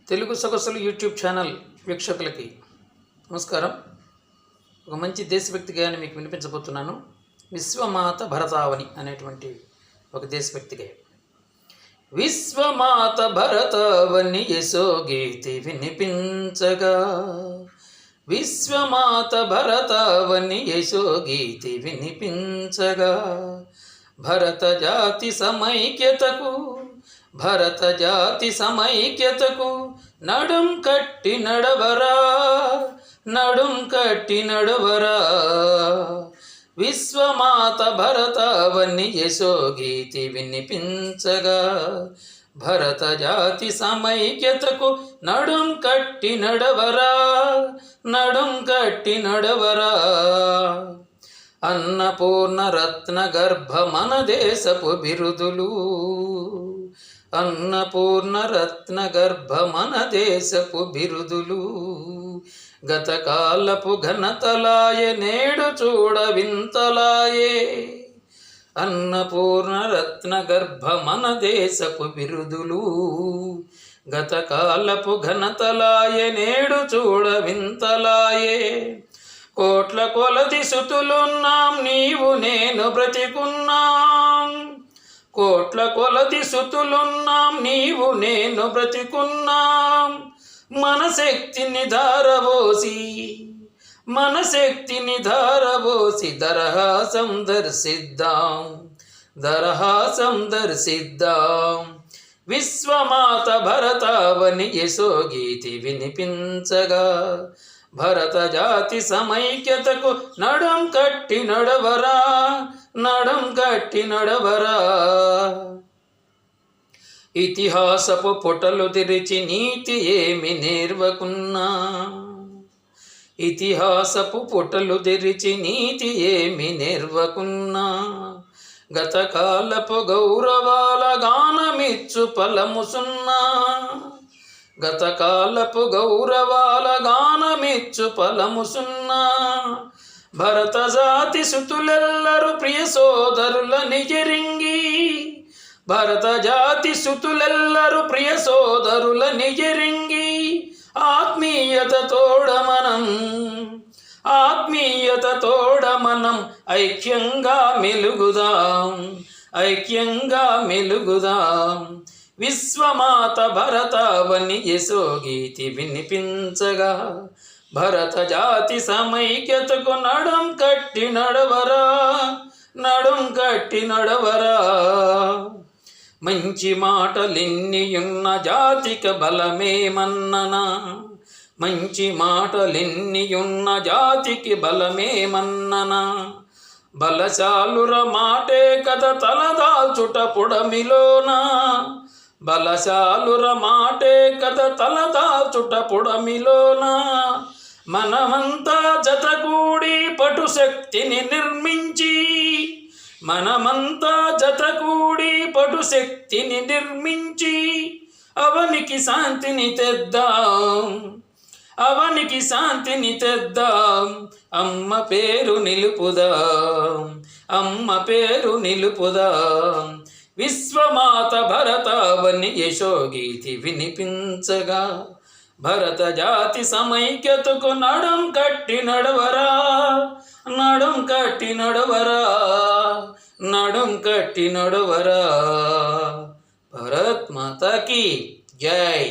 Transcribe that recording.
తెలుగు సొగసులు YouTube channel వీక్షకులకి నమస్కారం. ఒక మంచి దేశభక్తి గేయాన్ని మీకు వినిపించబోతున్నాను. విశ్వమాత భరతావని అనేటువంటి ఒక దేశభక్తి గేయం. విశ్వమాత భరతావని యశోగీతి వినిపించగా, విశ్వమాత భరతావని యశోగీతి వినిపించగా, భరత జాతి సమైక్యతకు, భరత జాతి సమైక్యతకు నడుం కట్టి నడవరా, నడుం కట్టి నడవరా. విశ్వమాత భరతావని యశోగీతి వినిపించగా, భరత జాతి సమైక్యతకు నడుం కట్టి నడవరా, నడుం కట్టి నడవరా. అన్నపూర్ణ రత్న గర్భ మన దేశపు బిరుదులు, అన్నపూర్ణ రత్న గర్భ మన దేశపు బిరుదులు. గతకాలపు ఘనతలాయే నేడు చూడ వింతలాయే. అన్నపూర్ణ రత్న గర్భ మన దేశపు బిరుదులు. గతకాలపు ఘనతలాయే నేడు చూడ వింతలాయే. కోట్ల కొలది సుతులున్నాం, నీవు నేను బ్రతికున్నాం. కోట్ల కొలది సుతులున్నాం, నీవు నేను బ్రతికున్నాం. మన శక్తిని ధారబోసి, మన శక్తిని ధారబోసి దరహాసం దర్శిద్దాం, దరహాసం దర్శిద్దాం. విశ్వమాత భరతావని యశోగీతి వినిపించగా, భరత జాతి సమైక్యతకు నడుం కట్టి నడవరా, నడుం కట్టి నడవరా. ఇతిహాసపు పుటలు తెరిచి నీతి ఏమి నేర్వకున్నా, ఇతిహాసపు పుటలు తెరిచి నీతి ఏమి నేర్వకున్నా. గతకాలపు గౌరవాల గానమిచ్చు ఫలముసున్నా, గతకాలపు గౌరవాల గానమిచ్చు ఫలముసున్నా. భరత జాతి సుతులెల్లరు ప్రియ సోదరుల నిజరింగి, భరత జాతి సుతులెల్లరు ప్రియ సోదరుల నిజరింగి. ఆత్మీయత తోడమనం, ఆత్మీయత తోడమనం ఐక్యంగా మెలుగుదాం, ఐక్యంగా మెలుగుదాం. విశ్వమాత భరతావని యశోగీతి వినిపించగా, భరత జాతి సమైక్యతకు నడుం కట్టి నడవరా, నడుం కట్టి నడవరా. మంచి మాటలెన్నియున్న జాతికి బలమేమన్ననా, మంచి మాటలెన్నియున్న జాతికి బలమేమన్ననా. బలశాలుర మాటే కథ తలదాల్చుట పుడమిలోనా, బలశాలుర మాటే కథ తలదాల్చుట పుడమిలోనా. మనమంతా జతకూడి పటుశక్తిని నిర్మించి, మనమంతా జతకూడి పటుశక్తిని నిర్మించి. అవనికి శాంతిని తెద్దాం, అవనికి శాంతిని తెద్దాం. అమ్మ పేరు నిలుపుదాం, అమ్మ పేరు నిలుపుదాం. విశ్వమాత భరతావని యశోగీతి వినిపించగా, భరత జాతి సమైక్యతకు నడుం కట్టి నడవరా, నడుం కట్టి నడవరా, నడుం కట్టి నడవరా. భారత్ మాతా కీ జై.